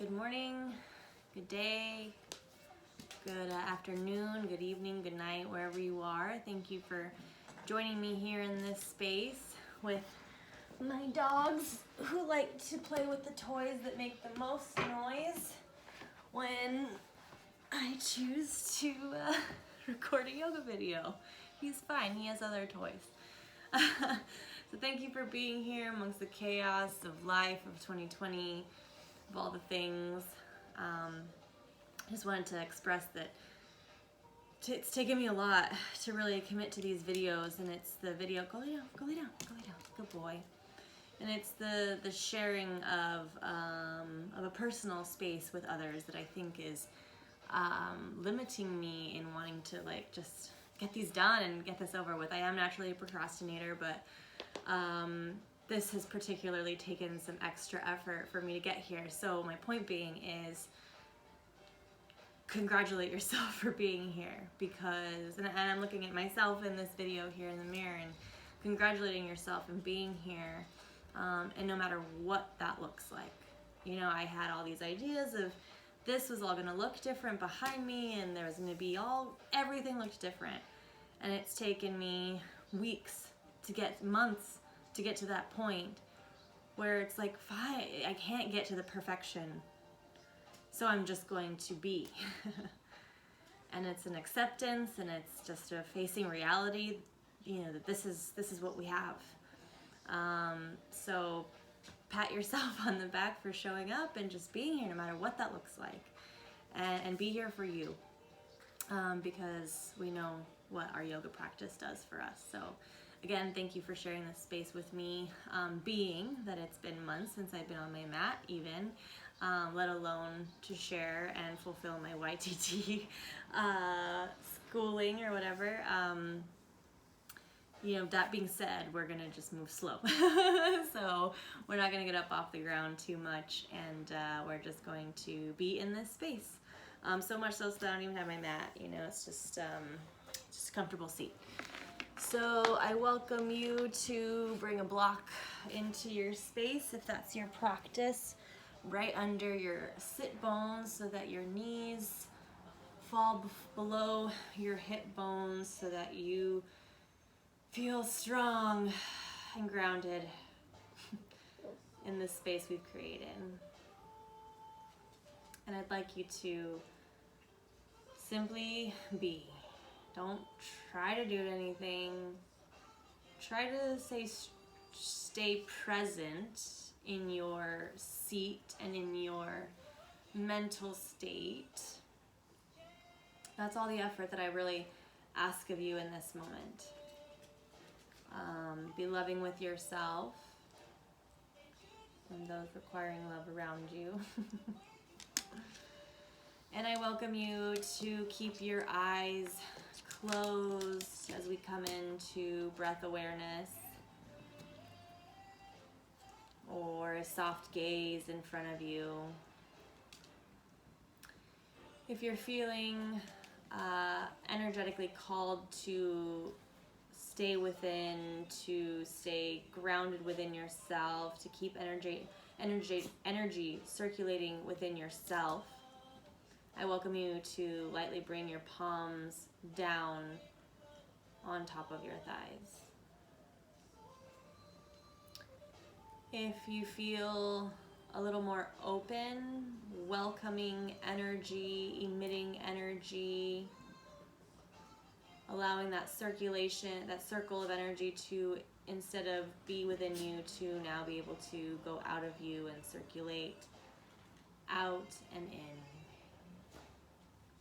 Good morning, good day, good afternoon, good evening, good night, wherever you are. Thank you for joining me here in this space with my dogs who like to play with the toys that make the most noise when I choose to record a yoga video. He's fine, he has other toys. So thank you for being here amongst the chaos of life of 2020, of all the things. Just wanted to express that it's taken me a lot to really commit to these videos, and it's the video, go lay down, good boy. And it's the sharing of a personal space with others that I think is limiting me in wanting to just get these done and get this over with. I am naturally a procrastinator, but this has particularly taken some extra effort for me to get here. So my point being is, congratulate yourself for being here, because, and I'm looking at myself in this video here in the mirror and congratulating yourself and being here, and no matter what that looks like. You know, I had all these ideas of this was all gonna look different behind me, and there was gonna be everything looked different. And it's taken me weeks months to get to that point where it's like, fine, I can't get to the perfection, so I'm just going to be. And it's an acceptance, and it's just a facing reality, you know, that this is what we have. So pat yourself on the back for showing up and just being here, no matter what that looks like, and be here for you, because we know what our yoga practice does for us. So again, thank you for sharing this space with me, being that it's been months since I've been on my mat even, let alone to share and fulfill my YTT schooling or whatever. You know, that being said, we're gonna just move slow. So we're not gonna get up off the ground too much, and we're just going to be in this space. So much so that I don't even have my mat, you know, it's just a comfortable seat. So I welcome you to bring a block into your space, if that's your practice, right under your sit bones so that your knees fall below your hip bones, so that you feel strong and grounded in this space we've created. And I'd like you to simply be. Don't try to do anything. Try to stay present in your seat and in your mental state. That's all the effort that I really ask of you in this moment. Be loving with yourself and those requiring love around you. And I welcome you to keep your eyes closed as we come into breath awareness, or a soft gaze in front of you. If you're feeling energetically called to stay within, to stay grounded within yourself, to keep energy circulating within yourself, I welcome you to lightly bring your palms down on top of your thighs. If you feel a little more open, welcoming energy, emitting energy, allowing that circulation, that circle of energy to, instead of be within you, to now be able to go out of you and circulate out and in.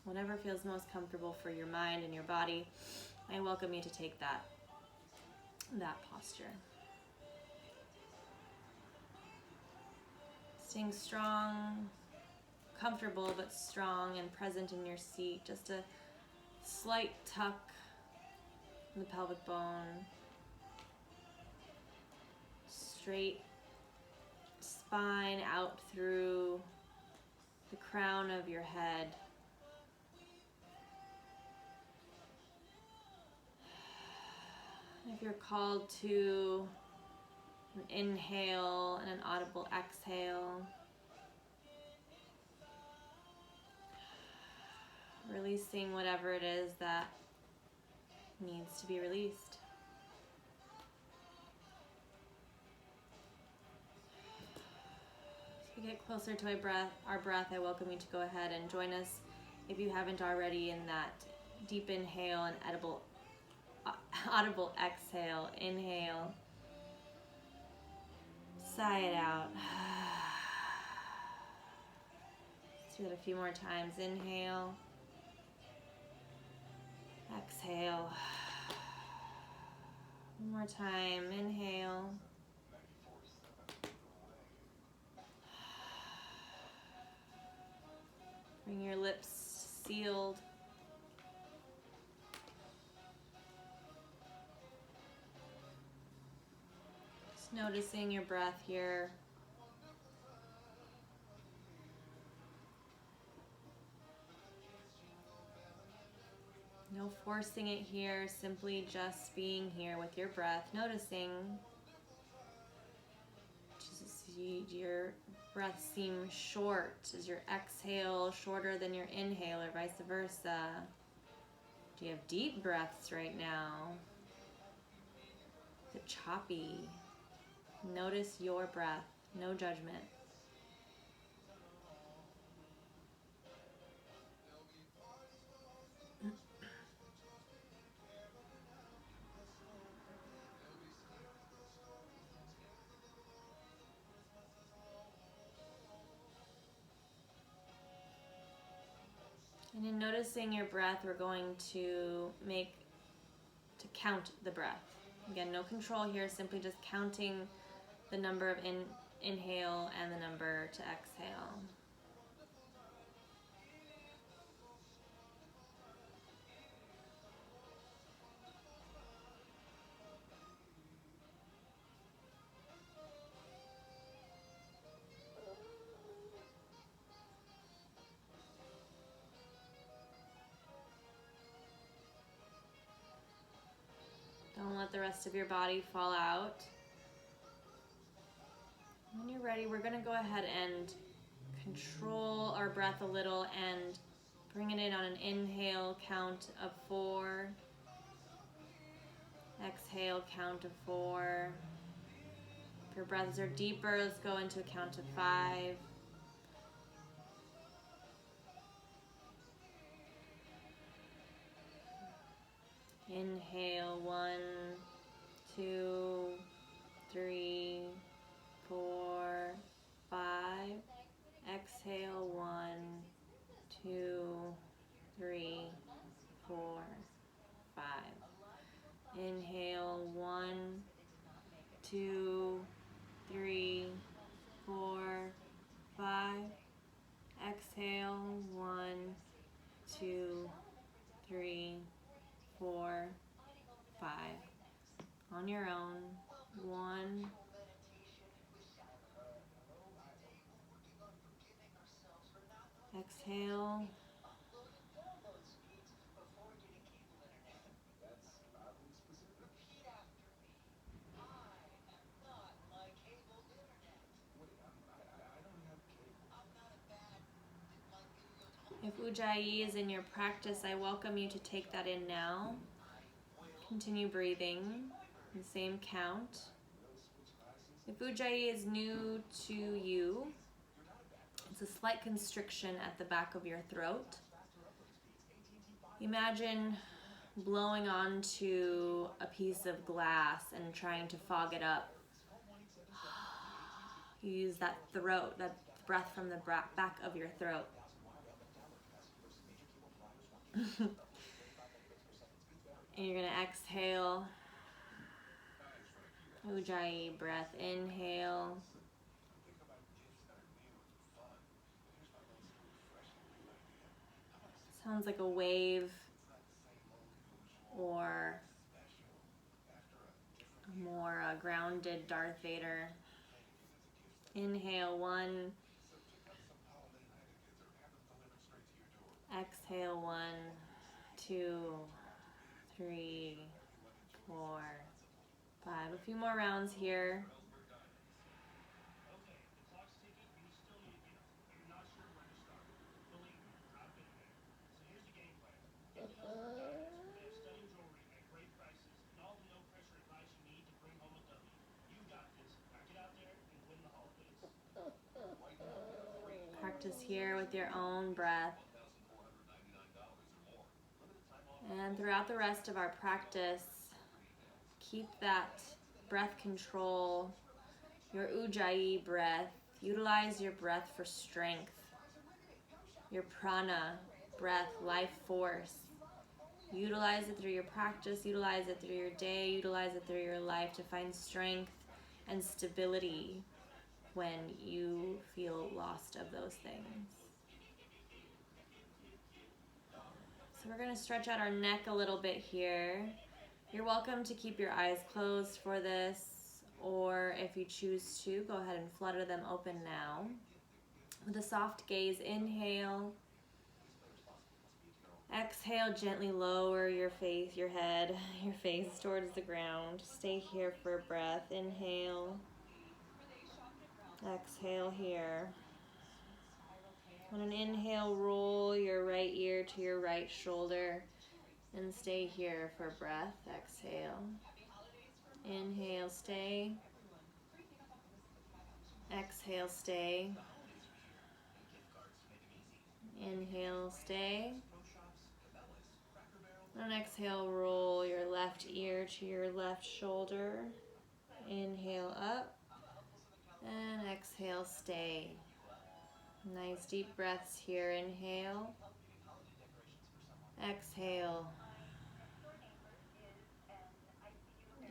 Whatever feels most comfortable for your mind and your body, I welcome you to take that posture. Staying strong, comfortable but strong and present in your seat. Just a slight tuck in the pelvic bone. Straight spine out through the crown of your head. If you're called to an inhale and an audible exhale, releasing whatever it is that needs to be released. As we get closer to our breath, I welcome you to go ahead and join us, if you haven't already, in that deep inhale and audible exhale. Inhale, sigh it out. Let's do that a few more times. Inhale, exhale. One more time. Inhale. Bring your lips sealed. Just noticing your breath here. No forcing it here, simply just being here with your breath, noticing. Does your breath seem short? Is your exhale shorter than your inhale, or vice versa? Do you have deep breaths right now? Is it choppy? Notice your breath, no judgment. And in noticing your breath, we're going to count the breath. Again, no control here, simply just counting the number of inhale and the number to exhale. Don't let the rest of your body fall out. When you're ready, we're going to go ahead and control our breath a little and bring it in on an inhale count of 4. Exhale count of 4. If your breaths are deeper, let's go into a count of 5. Inhale, 1, 2, 3, 4, 5. Exhale, 1, 2, 3, 4, 5. Inhale, 1, 2, 3, 4, 5. Exhale, 1, 2, 3, 4, 5. On your own. 1. Exhale. If Ujjayi is in your practice, I welcome you to take that in now. Continue breathing, the same count. If Ujjayi is new to you, it's a slight constriction at the back of your throat. Imagine blowing onto a piece of glass and trying to fog it up. You use that breath from the back of your throat. And you're going to exhale. Ujjayi breath. Inhale. Sounds like a wave or a more grounded Darth Vader. Inhale, 1. Exhale, 1, 2, 3, 4, 5. A few more rounds here. practice here with your own breath. And throughout the rest of our practice, keep that breath control, your Ujjayi breath. Utilize your breath for strength, your prana, breath, life force. Utilize it through your practice, utilize it through your day, utilize it through your life to find strength and stability when you feel lost of those things. So we're going to stretch out our neck a little bit here. You're welcome to keep your eyes closed for this, or if you choose to, go ahead and flutter them open now. With a soft gaze, inhale. Exhale, gently lower your face, your head, your face towards the ground. Stay here for a breath. Inhale. Exhale here. On an inhale, roll your right ear to your right shoulder and stay here for a breath. Exhale. Inhale, stay. Exhale, stay. Inhale, stay. On exhale, roll your left ear to your left shoulder. Inhale up. And exhale, stay. Nice deep breaths here. Inhale. Exhale.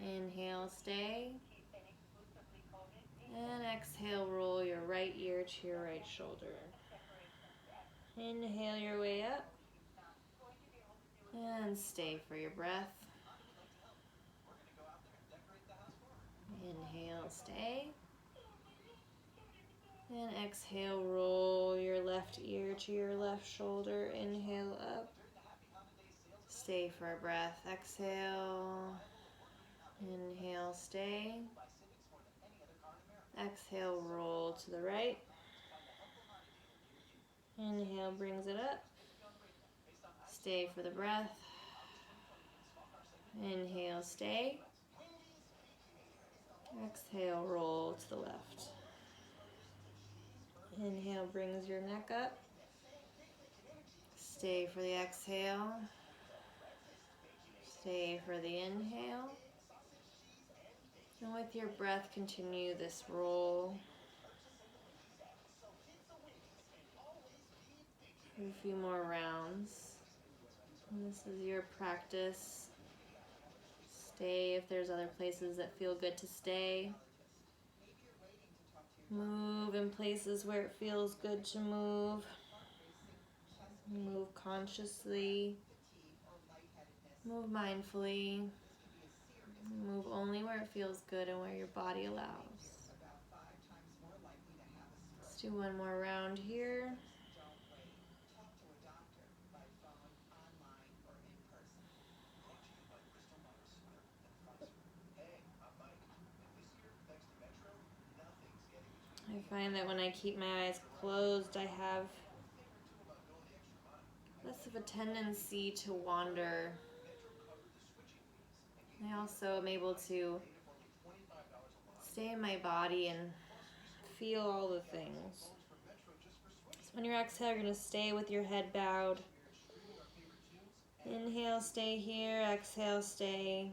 Inhale, stay. And exhale, roll your right ear to your right shoulder. Inhale your way up. And stay for your breath. Inhale, stay. And exhale, roll your left ear to your left shoulder. Inhale up. Stay for a breath. Exhale. Inhale, stay. Exhale, roll to the right. Inhale brings it up. Stay for the breath. Inhale, stay. Exhale, roll to the left. Inhale brings your neck up. Stay for the exhale. Stay for the inhale. And with your breath, continue this roll for a few more rounds. And this is your practice. Stay if there's other places that feel good to stay. Move in places where it feels good to move. Move consciously. Move mindfully. Move only where it feels good and where your body allows. Let's do one more round here. I find that when I keep my eyes closed, I have less of a tendency to wander. I also am able to stay in my body and feel all the things. So when you exhale, you're going to stay with your head bowed. Inhale, stay here. Exhale, stay.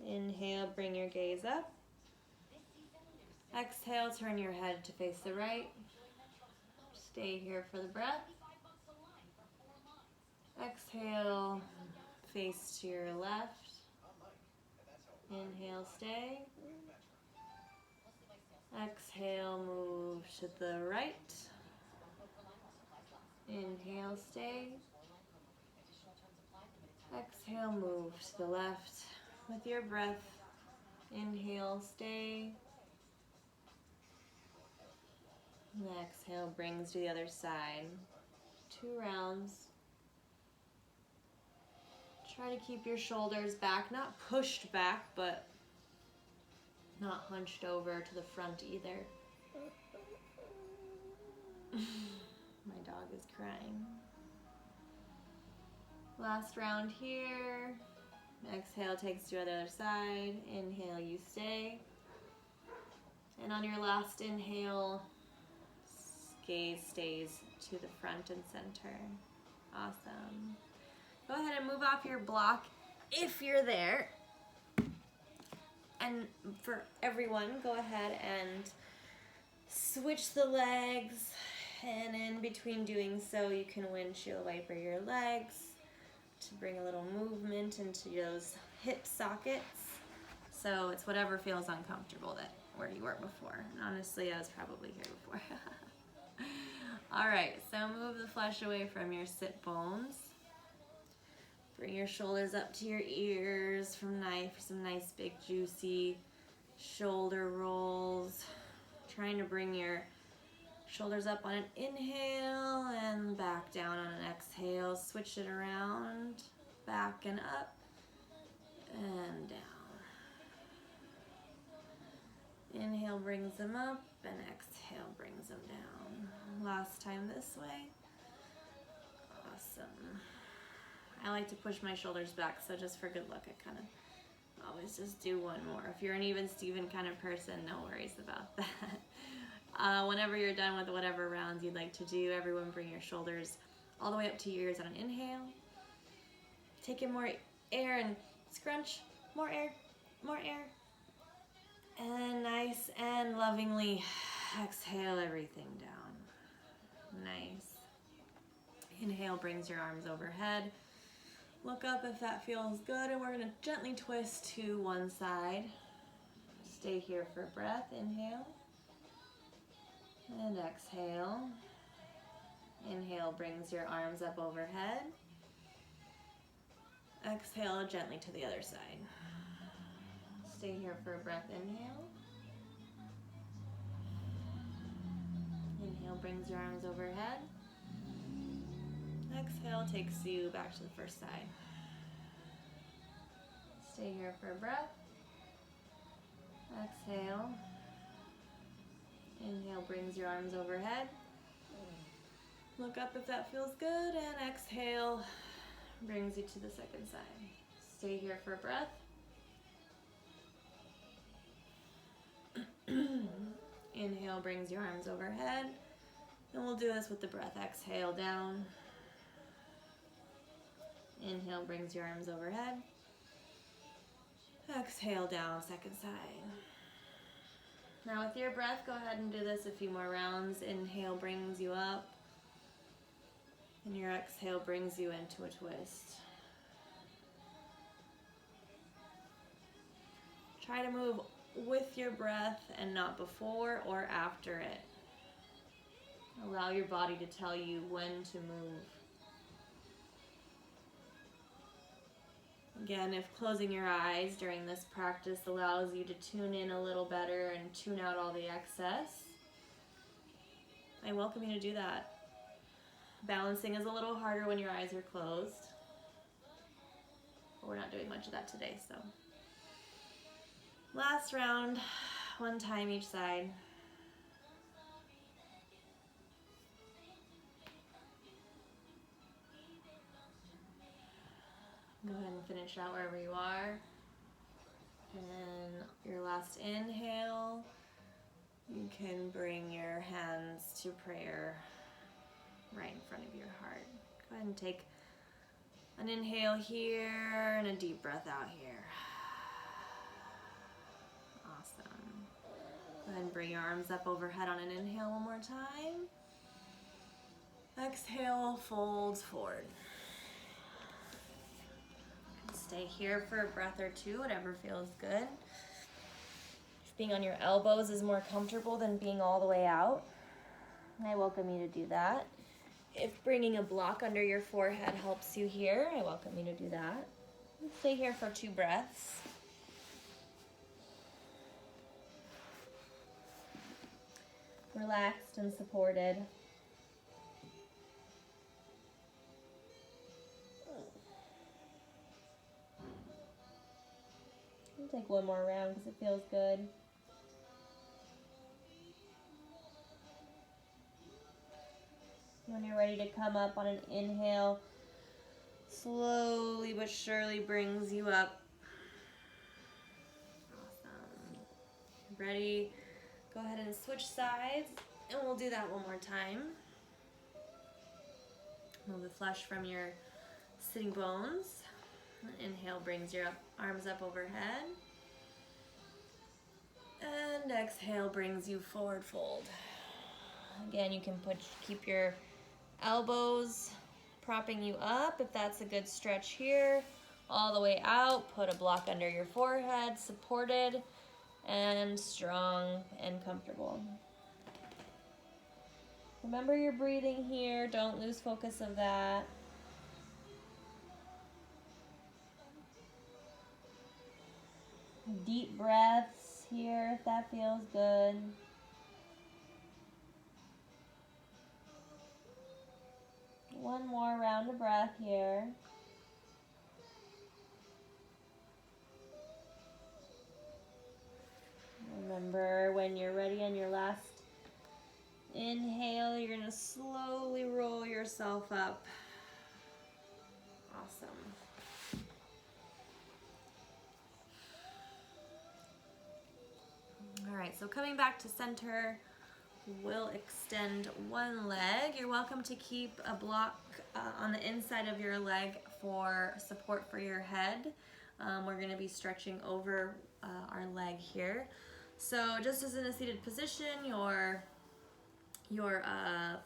Inhale, bring your gaze up. Exhale, turn your head to face the right. Stay here for the breath. Exhale, face to your left. Inhale, stay. Exhale, move to the right. Inhale, stay. Exhale, move to the left. With your breath, inhale, stay. And exhale brings to the other side. 2 rounds. Try to keep your shoulders back, not pushed back, but not hunched over to the front either. My dog is crying. Last round here. Exhale takes to the other side. Inhale, you stay. And on your last inhale, gaze stays to the front and center. Awesome. Go ahead and move off your block if you're there. And for everyone, go ahead and switch the legs. And in between doing so, you can windshield wiper your legs to bring a little movement into those hip sockets. So it's whatever feels uncomfortable that where you were before. And honestly, I was probably here before. All right, so move the flesh away from your sit bones. Bring your shoulders up to your ears for some nice big juicy shoulder rolls. Trying to bring your shoulders up on an inhale and back down on an exhale. Switch it around, back and up and down. Inhale brings them up and exhale brings them down. Last time this way. Awesome. I like to push my shoulders back, so just for good luck, I kind of always just do one more. If you're an even Steven kind of person, no worries about that. Whenever you're done with whatever rounds you'd like to do, everyone bring your shoulders all the way up to your ears on an inhale. Take in more air and scrunch. More air, more air. And nice and lovingly exhale everything down. Nice. Inhale brings your arms overhead. Look up if that feels good, and we're going to gently twist to one side. Stay here for breath. Inhale and exhale. Inhale brings your arms up overhead. Exhale gently to the other side. Stay here for a breath. Inhale. Inhale brings your arms overhead. Exhale takes you back to the first side. Stay here for a breath. Exhale. Inhale brings your arms overhead. Look up if that feels good, and exhale brings you to the second side. Stay here for a breath. Inhale brings your arms overhead. And we'll do this with the breath. Exhale down. Inhale brings your arms overhead. Exhale down, second side. Now with your breath, go ahead and do this a few more rounds. Inhale brings you up. And your exhale brings you into a twist. Try to move with your breath and not before or after it. Allow your body to tell you when to move. Again, if closing your eyes during this practice allows you to tune in a little better and tune out all the excess, I welcome you to do that. Balancing is a little harder when your eyes are closed, but we're not doing much of that today, so. Last round, one time each side. Go ahead and finish out wherever you are. And your last inhale, you can bring your hands to prayer right in front of your heart. Go ahead and take an inhale here and a deep breath out here. Awesome. Go ahead and bring your arms up overhead on an inhale one more time. Exhale, folds forward. Stay here for a breath or two, whatever feels good. If being on your elbows is more comfortable than being all the way out, I welcome you to do that. If bringing a block under your forehead helps you here, I welcome you to do that. Stay here for 2 breaths. Relaxed and supported. I'll take one more round because it feels good. When you're ready to come up on an inhale, slowly but surely brings you up. Awesome. Ready? Go ahead and switch sides. And we'll do that one more time. Move the flesh from your sitting bones. Inhale brings your arms up overhead. And exhale brings you forward fold. Again, you can keep your elbows propping you up if that's a good stretch here. All the way out, put a block under your forehead, supported and strong and comfortable. Remember your breathing here, don't lose focus of that. Deep breaths here if that feels good. One more round of breath here. Remember, when you're ready on your last inhale, you're going to slowly roll yourself up. Awesome. All right, so coming back to center, we'll extend one leg. You're welcome to keep a block on the inside of your leg for support for your head. We're going to be stretching over our leg here. So just as in a seated position, your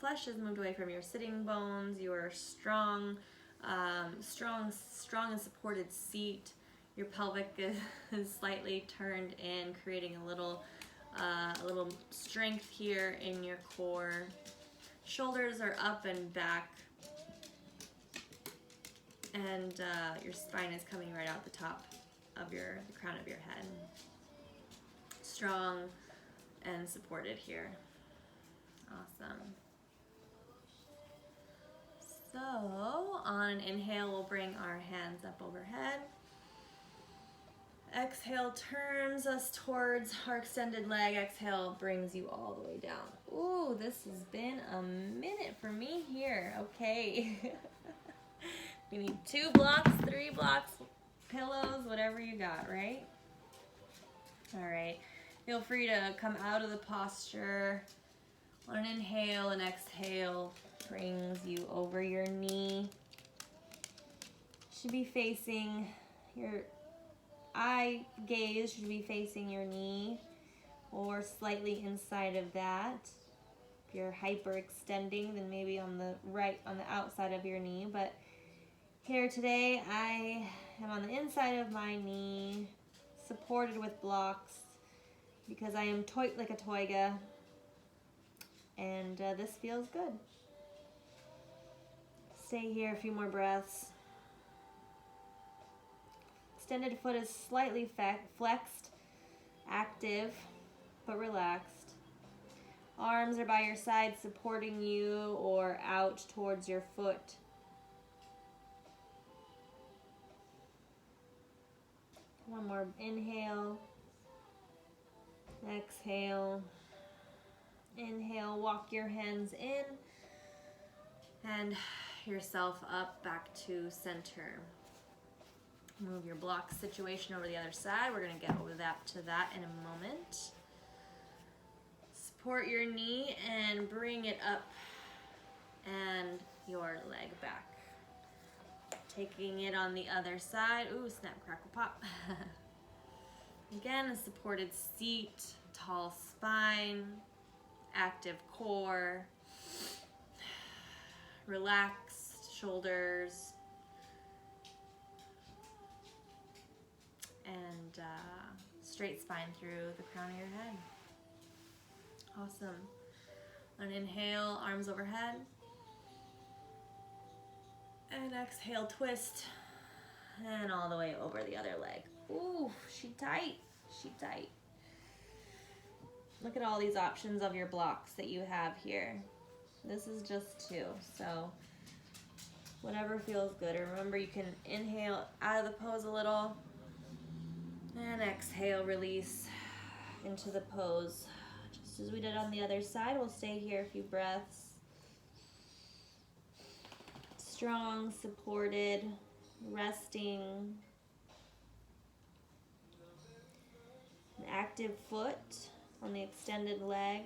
flesh is moved away from your sitting bones. Your strong and supported seat. Your pelvic is slightly turned in, creating a little strength here in your core. Shoulders are up and back, and your spine is coming right out the top of the crown of your head. Strong and supported here. Awesome. So on an inhale, we'll bring our hands up overhead. Exhale turns us towards our extended leg. Exhale brings you all the way down. Ooh, this has been a minute for me here. Okay. You need 2 blocks, 3 blocks, pillows, whatever you got, right? All right. Feel free to come out of the posture. On an inhale and exhale brings you over your knee. Should be facing your eye gaze should be facing your knee or slightly inside of that. If you're hyperextending, then maybe on the outside of your knee. But here today, I am on the inside of my knee, supported with blocks, because I am like a toiga, and this feels good. Stay here a few more breaths. Extended foot is slightly flexed, active, but relaxed. Arms are by your side supporting you or out towards your foot. One more inhale. Exhale. Inhale, walk your hands in and yourself up back to center. Move your block situation over the other side. We're going to get over to that in a moment. Support your knee and bring it up and your leg back. Taking it on the other side. Ooh, snap, crackle, pop. Again, a supported seat, tall spine, active core, relaxed shoulders, and straight spine through the crown of your head. Awesome. On inhale, arms overhead. And exhale, twist. And all the way over the other leg. Ooh, she tight. She tight. Look at all these options of your blocks that you have here. This is just 2, so whatever feels good. Remember, you can inhale out of the pose a little. And exhale, release into the pose. Just as we did on the other side, we'll stay here a few breaths. Strong, supported, resting. An active foot on the extended leg.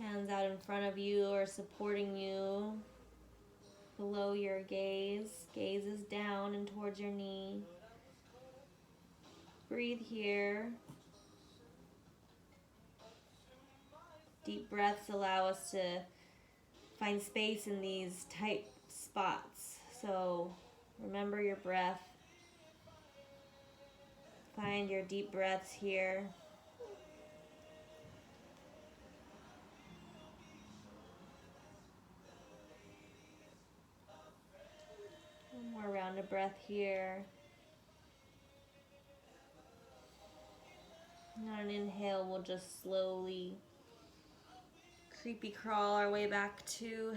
Hands out in front of you or supporting you. Below your gaze. Gaze is down and towards your knee. Breathe here. Deep breaths allow us to find space in these tight spots. So remember your breath. Find your deep breaths here. One more round of breath here. And on an inhale, we'll just slowly creepy crawl our way back to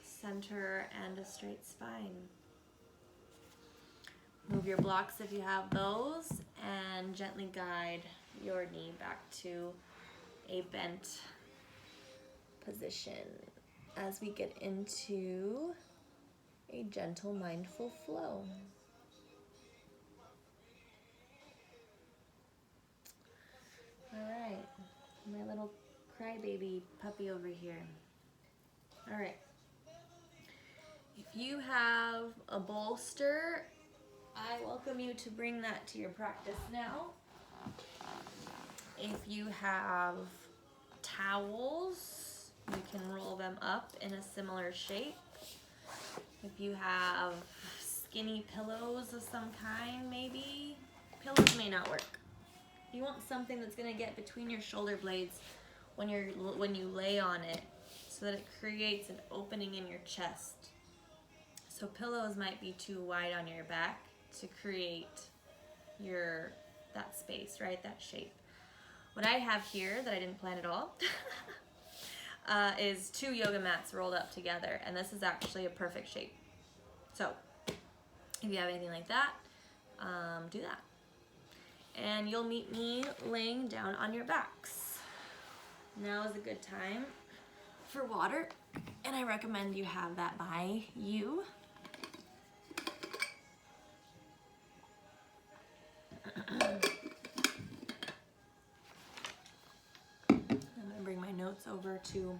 center and a straight spine. Move your blocks if you have those, and gently guide your knee back to a bent position as we get into a gentle, mindful flow. All right, my little crybaby puppy over here. All right, if you have a bolster, I welcome you to bring that to your practice now. If you have towels, you can roll them up in a similar shape. If you have skinny pillows of some kind, maybe. Pillows may not work. You want something that's gonna get between your shoulder blades when you lay on it, so that it creates an opening in your chest. So pillows might be too wide on your back to create that space, right? That shape. What I have here that I didn't plan at all is 2 yoga mats rolled up together, and this is actually a perfect shape. So if you have anything like that, do that. And you'll meet me laying down on your backs. Now is a good time for water, and I recommend you have that by you. I'm gonna bring my notes over to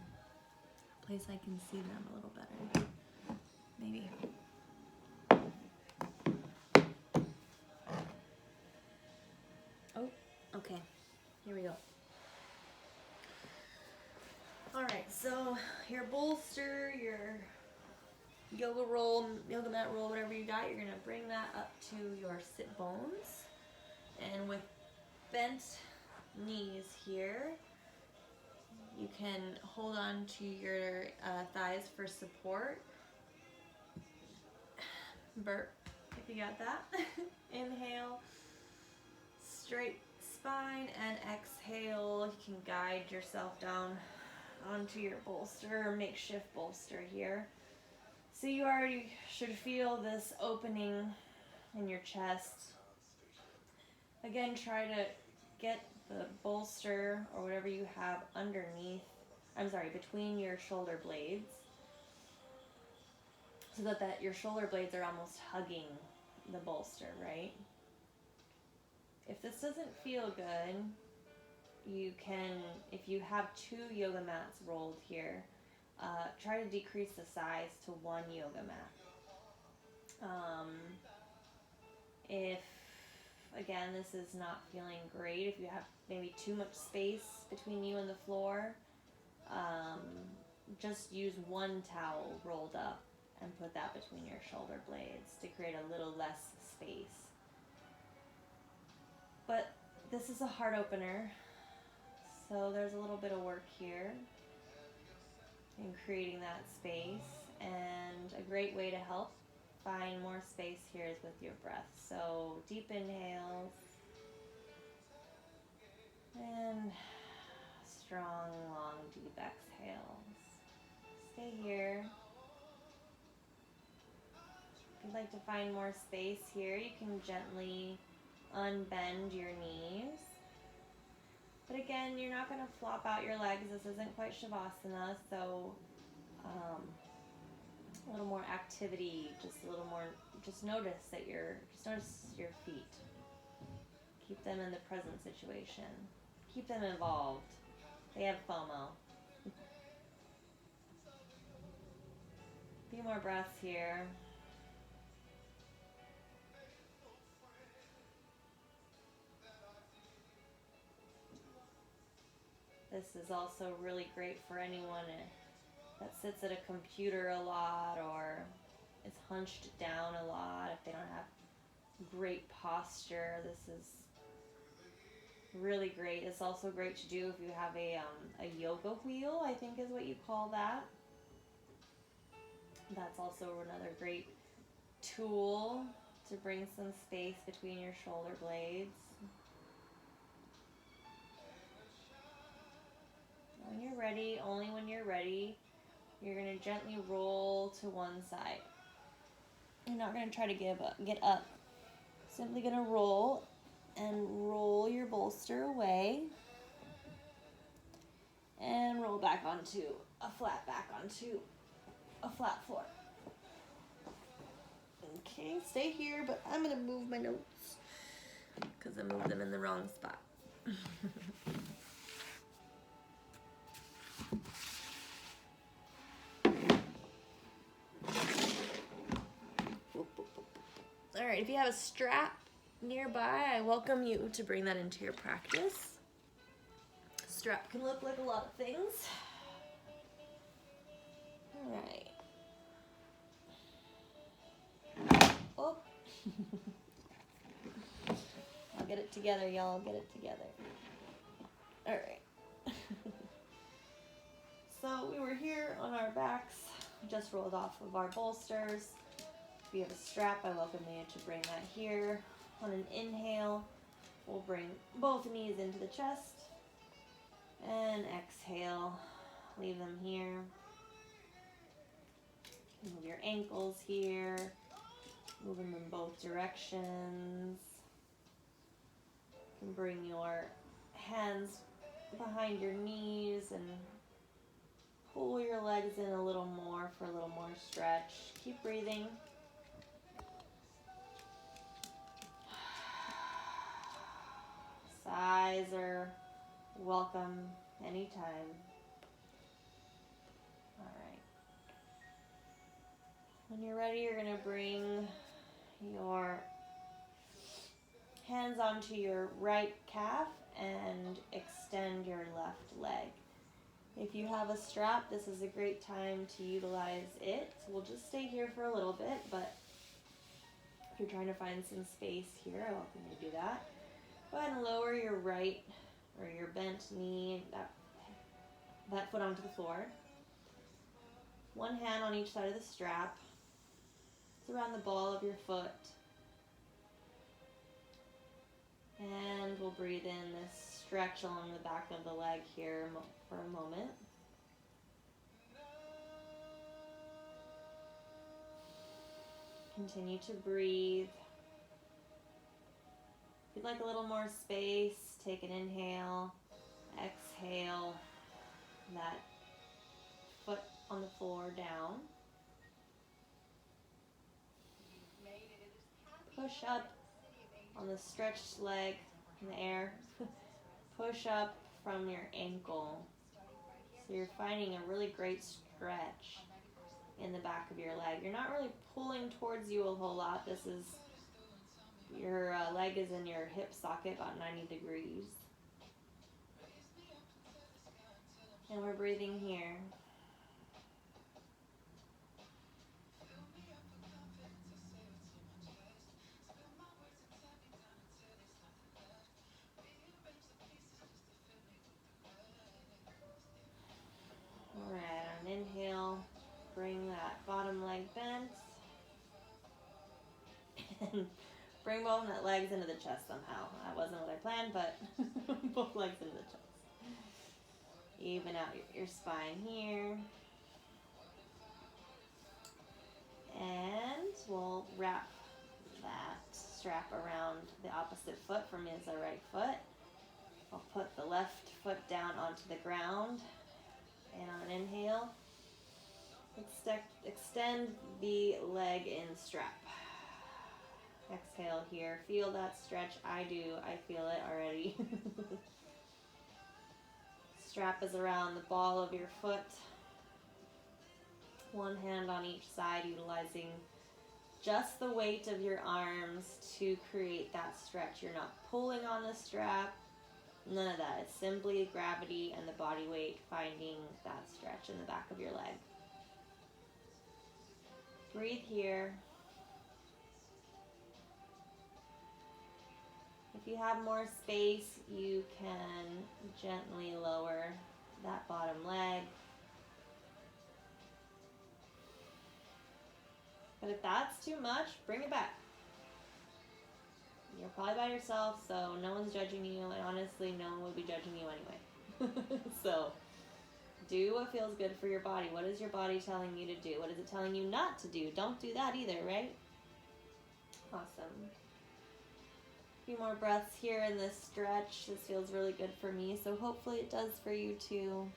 a place I can see them a little better. Maybe. Oh, okay. Here we go. All right, so your bolster, your yoga mat roll, whatever you got, you're gonna bring that up to your sit bones. And with bent knees here, you can hold on to your thighs for support. Burp, if you got that. Inhale, straight spine, and exhale. You can guide yourself down onto your bolster, or makeshift bolster here. So you already should feel this opening in your chest. Again, try to get the bolster or whatever you have between your shoulder blades, so that your shoulder blades are almost hugging the bolster, right? If this doesn't feel good, you can, if you have 2 yoga mats rolled here, try to decrease the size to 1 yoga mat. If, again, this is not feeling great, if you have maybe too much space between you and the floor, just use 1 towel rolled up and put that between your shoulder blades to create a little less space. But this is a heart opener, so there's a little bit of work here in creating that space, and a great way to help find more space here is with your breath. So deep inhales and strong, long, deep exhales. Stay here. If you'd like to find more space here, you can gently unbend your knees. But again, you're not going to flop out your legs. This isn't quite Shavasana, so a little more activity, just a little more, just notice your feet. Keep them in the present situation. Keep them involved. They have FOMO. A few more breaths here. This is also really great for anyone that sits at a computer a lot or is hunched down a lot if they don't have great posture. This is really great. It's also great to do if you have a yoga wheel, I think is what you call that. That's also another great tool to bring some space between your shoulder blades. When you're ready, only when you're ready, you're going to gently roll to one side. You're not going to try to get up. Simply going to roll and roll your bolster away and roll back onto a flat floor. Okay, stay here, but I'm going to move my notes because I moved them in the wrong spot. All right, if you have a strap nearby, I welcome you to bring that into your practice. Strap can look like a lot of things. All right. Oh. I'll get it together, y'all. I'll get it together. All right. So we were here on our backs, just rolled off of our bolsters. If you have a strap, I welcome you to bring that here. On an inhale, we'll bring both knees into the chest. And exhale, leave them here. Move your ankles here. Move them in both directions. You can bring your hands behind your knees and pull your legs in a little more for a little more stretch. Keep breathing. Sighs are welcome anytime. All right. When you're ready, you're going to bring your hands onto your right calf and extend your left leg. If you have a strap, this is a great time to utilize it. We'll just stay here for a little bit, but if you're trying to find some space here, I welcome you to do that. Go ahead and lower your right or your bent knee, that foot onto the floor. One hand on each side of the strap. It's around the ball of your foot. And we'll breathe in this stretch along the back of the leg here for a moment. Continue to breathe. If you'd like a little more space, take an inhale, exhale, that foot on the floor down. Push up on the stretched leg in the air. Push up from your ankle. So you're finding a really great stretch in the back of your leg. You're not really pulling towards you a whole lot. This is, your leg is in your hip socket about 90 degrees. And we're breathing here. Alright, on an inhale, bring that bottom leg bent. And bring both legs into the chest somehow. That wasn't what I planned, but both legs into the chest. Even out your spine here. And we'll wrap that strap around the opposite foot from is our right foot. I'll put the left foot down onto the ground. And on an inhale, extend the leg in strap. Exhale here. Feel that stretch. I do. I feel it already. Strap is around the ball of your foot. One hand on each side, utilizing just the weight of your arms to create that stretch. You're not pulling on the strap, none of that. It's simply gravity and the body weight finding that stretch in the back of your leg. Breathe here. If you have more space, you can gently lower that bottom leg. But if that's too much, bring it back. You're probably by yourself, so no one's judging you, and honestly, no one would be judging you anyway. So, do what feels good for your body. What is your body telling you to do? What is it telling you not to do? Don't do that either, right? Awesome. A few more breaths here in this stretch. This feels really good for me, so hopefully it does for you too.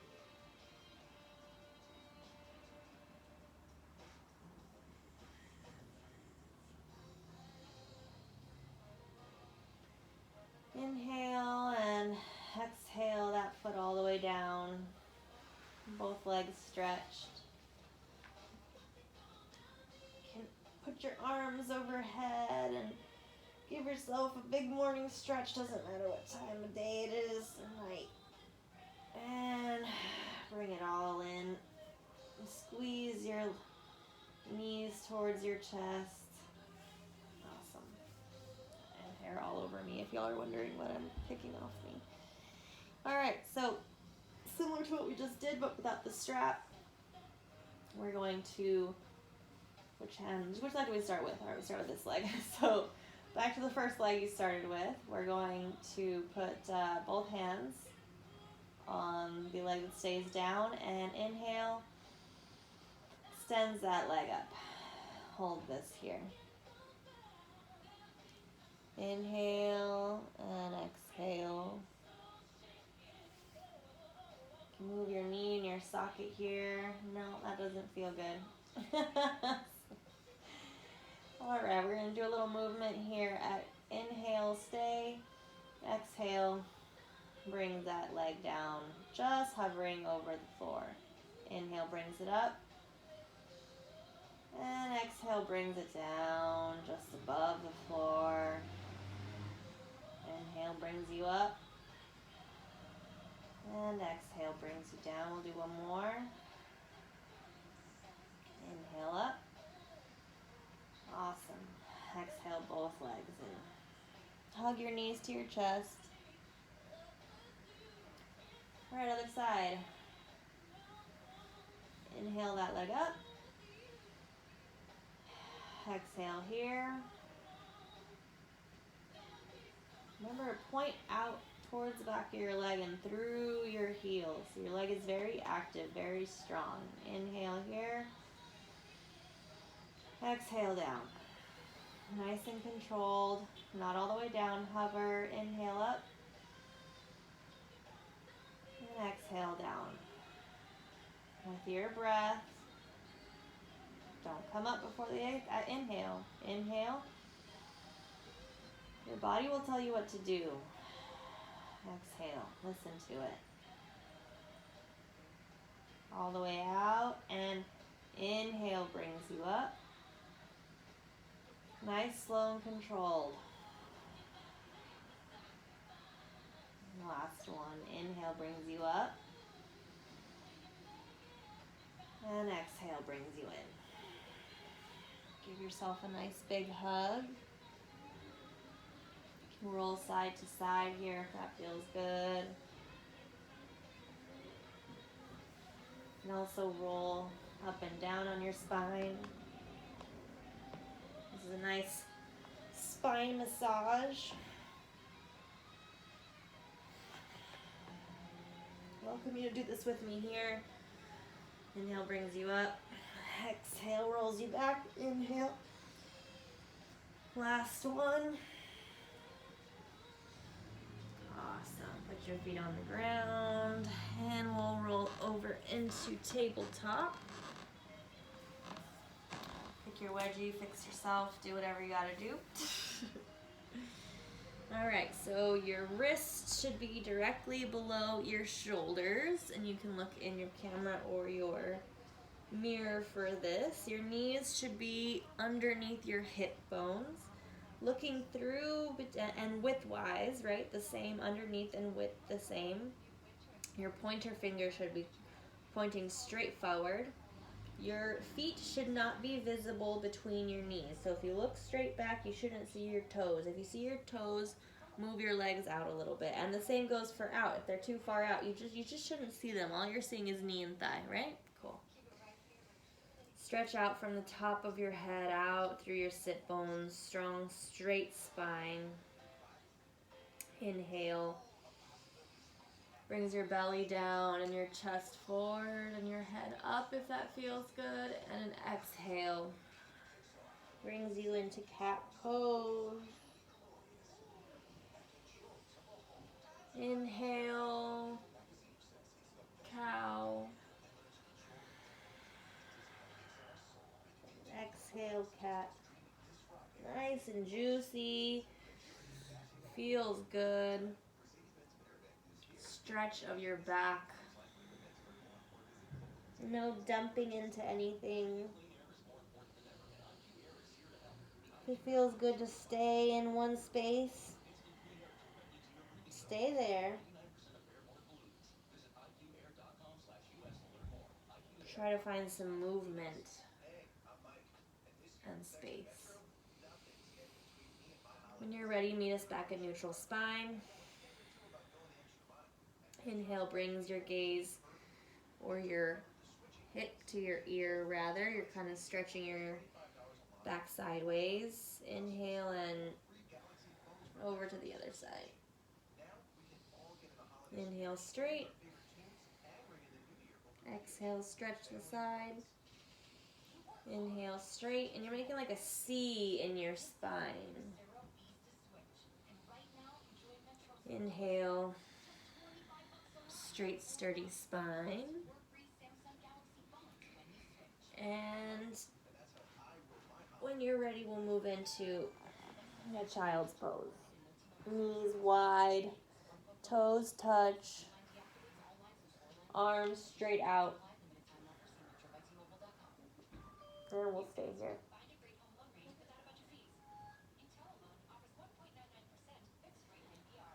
Inhale and exhale that foot all the way down. Both legs stretched. You can put your arms overhead and give yourself a big morning stretch. Doesn't matter what time of day it is, or night. And bring it all in. Squeeze your knees towards your chest. Awesome. And hair all over me if y'all are wondering what I'm picking off me. Alright, so similar to what we just did, but without the strap, we're going to, which leg do we start with? Alright, we start with this leg. So back to the first leg you started with. We're going to put both hands on the leg that stays down, and inhale, extends that leg up. Hold this here. Inhale and exhale. You can move your knee in your socket here. No, that doesn't feel good. Alright, we're going to do a little movement here. At inhale, stay. Exhale, brings that leg down, just hovering over the floor. Inhale brings it up. And exhale brings it down, just above the floor. Inhale brings you up. And exhale brings you down. We'll do one more. Inhale up. Awesome. Exhale both legs in. Hug your knees to your chest. Alright, other side. Inhale that leg up. Exhale here. Remember, point out towards the back of your leg and through your heels. Your leg is very active, very strong. Inhale here. Exhale down. Nice and controlled. Not all the way down. Hover. Inhale up. And exhale down. With your breath. Don't come up before the inhale. Inhale. Your body will tell you what to do. Exhale. Listen to it. All the way out. And inhale brings you up. Nice, slow, and controlled. Last one. Inhale brings you up. And exhale brings you in. Give yourself a nice big hug. You can roll side to side here if that feels good. You can also roll up and down on your spine. This is a nice spine massage. Welcome you to do this with me here. Inhale brings you up. Exhale rolls you back. Inhale. Last one. Awesome. Put your feet on the ground and we'll roll over into tabletop. Pick your wedgie, fix yourself, do whatever you gotta do. Alright, so your wrists should be directly below your shoulders, and you can look in your camera or your mirror for this. Your knees should be underneath your hip bones, looking through and widthwise, right? The same underneath and width the same. Your pointer finger should be pointing straight forward. Your feet should not be visible between your knees. So if you look straight back, you shouldn't see your toes. If you see your toes, move your legs out a little bit. And the same goes for out. If they're too far out, you just shouldn't see them. All you're seeing is knee and thigh, right? Cool. Stretch out from the top of your head out through your sit bones. Strong, straight spine. Inhale. Brings your belly down and your chest forward and your head up if that feels good. And an exhale brings you into cat pose. Inhale, cow. Exhale, cat. Nice and juicy. Feels good. Stretch of your back. No dumping into anything. If it feels good to stay in one space, stay there. Try to find some movement and space. When you're ready, meet us back at neutral spine. Inhale brings your gaze or your hip to your ear rather. You're kind of stretching your back sideways. Inhale and over to the other side. Inhale straight. Exhale, stretch to the side. Inhale straight, and you're making like a C in your spine. Inhale, straight, sturdy spine. And when you're ready, we'll move into a child's pose. Knees wide, toes touch, arms straight out. And we'll stay here.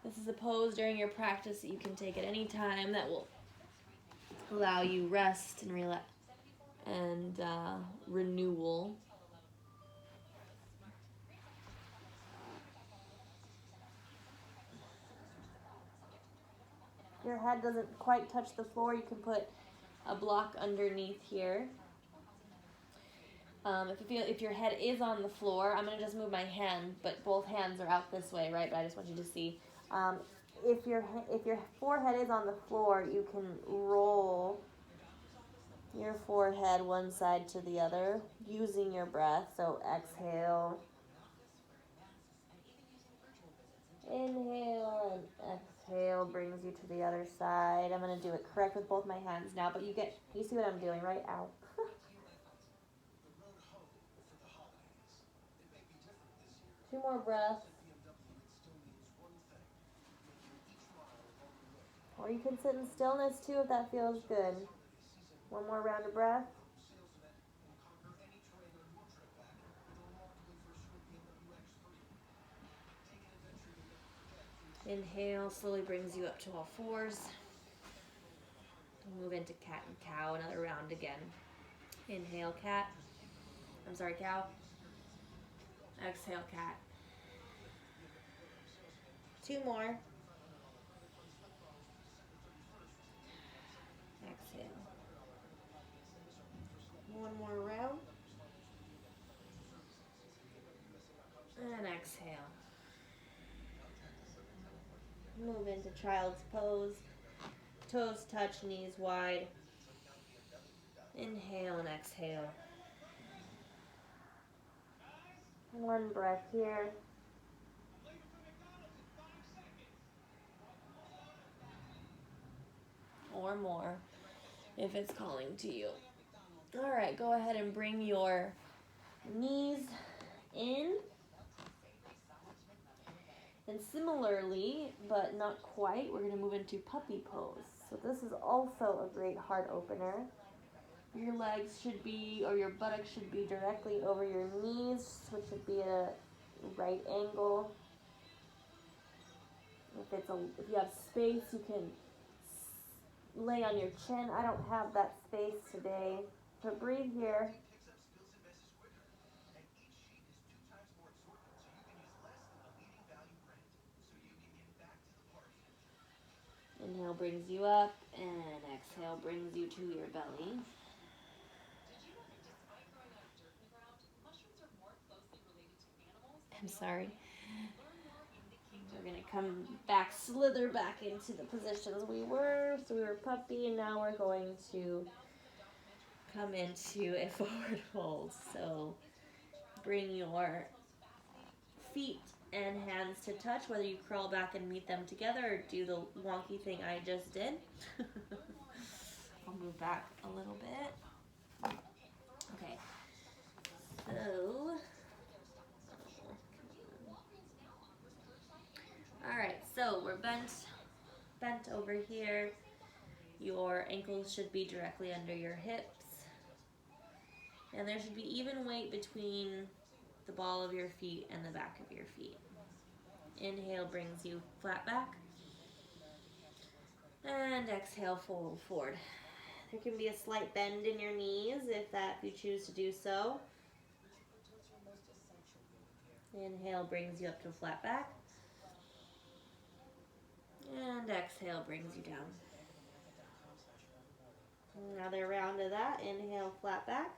This is a pose during your practice that you can take at any time that will allow you rest and relax and renewal. If your head doesn't quite touch the floor, you can put a block underneath here. If your head is on the floor, I'm going to just move my hand, but both hands are out this way, right? But I just want you to see. If your forehead is on the floor, you can roll your forehead one side to the other using your breath. So exhale, inhale, and exhale brings you to the other side. I'm going to do it correct with both my hands now, but you see what I'm doing, right? Ow. 2 more breaths. Or you can sit in stillness too if that feels good. 1 more round of breath. Inhale slowly brings you up to all fours. Move into cat and cow, another round again. Inhale, cow. Exhale, cat. 2 more. Exhale. 1 more round. And exhale. Move into child's pose. Toes touch, knees wide. Inhale and exhale. 1 breath here. Or more if it's calling to you. All right, go ahead and bring your knees in. And similarly, but not quite, we're going to move into puppy pose. So this is also a great heart opener. Your legs should be, or your buttocks should be directly over your knees, which should be at a right angle. If you have space, you can lay on your chin. I don't have that space today, but breathe here. Inhale brings you up, and exhale brings you to your belly. I'm sorry. We're going to come back, slither back into the positions we were. So we were puppy, and now we're going to come into a forward fold. So bring your feet and hands to touch, whether you crawl back and meet them together or do the wonky thing I just did. I'll move back a little bit. Okay. So, alright, so we're bent over here. Your ankles should be directly under your hips. And there should be even weight between the ball of your feet and the back of your feet. Inhale brings you flat back. And exhale, fold forward. There can be a slight bend in your knees if you choose to do so. Inhale brings you up to flat back. And exhale brings you down. Another round of that. Inhale, flat back.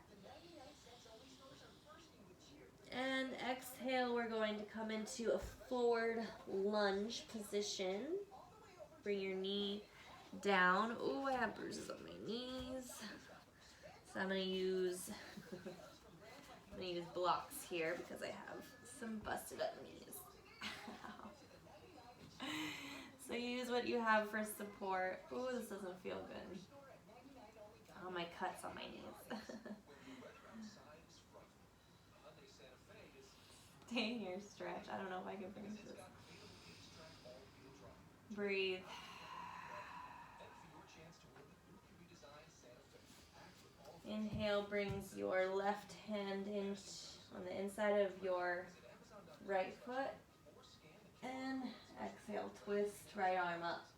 And exhale, we're going to come into a forward lunge position. Bring your knee down. Oh, I have bruises on my knees. So I'm going to use blocks here because I have some busted up knees. So use what you have for support. Oh, this doesn't feel good. Oh, my cuts on my knees. Stay here, stretch. I don't know if I can finish this. Breathe. Inhale brings your left hand on the inside of your right foot. And exhale, twist right arm up.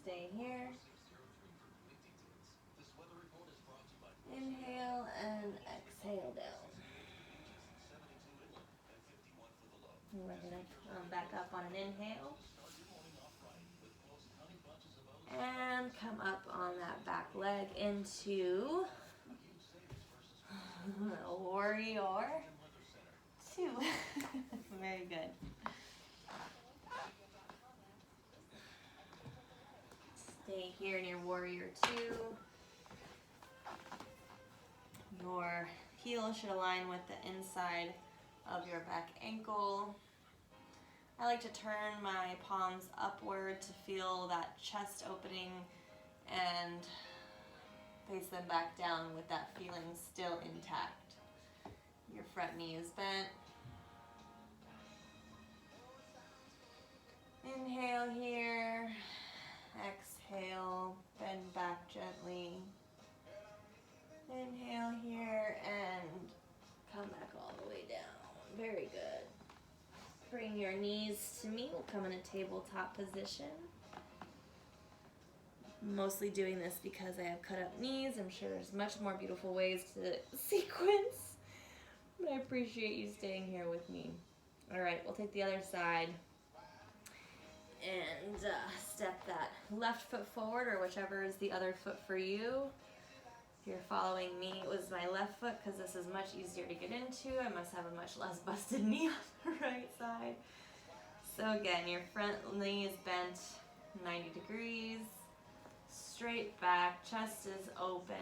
Stay here. Inhale and exhale down. We're going to come back up on an inhale. And come up on that back leg into a warrior 2. Very good. Stay here in your warrior 2. Your heel should align with the inside of your back ankle. I like to turn my palms upward to feel that chest opening and face them back down with that feeling still intact. Your front knee is bent. Inhale here. Exhale, bend back gently. Inhale here and come back all the way down. Very good. Bring your knees to me. We'll come in a tabletop position. I'm mostly doing this because I have cut up knees. I'm sure there's much more beautiful ways to sequence, but I appreciate you staying here with me. All right, we'll take the other side and step that left foot forward, or whichever is the other foot for you. If you're following me, it was my left foot because this is much easier to get into. I must have a much less busted knee on the right side. So again, your front knee is bent 90 degrees, straight back, chest is open,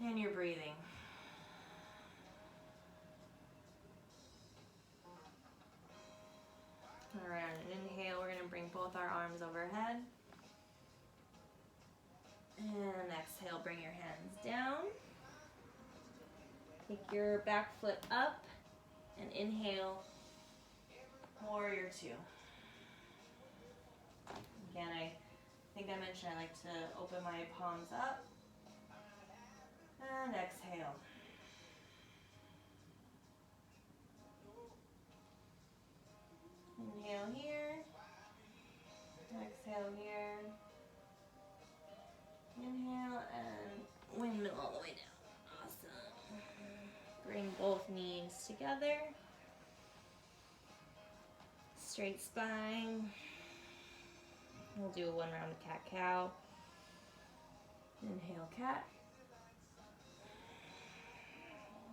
and you're breathing. All right, on an inhale, we're going to bring both our arms overhead. And exhale, bring your hands down. Take your back foot up and inhale, warrior 2. Again, I think I mentioned I like to open my palms up. And exhale. Inhale here. Exhale here. Inhale and windmill all the way down. Awesome. Bring both knees together. Straight spine. We'll do one round of cat-cow. Inhale, cat.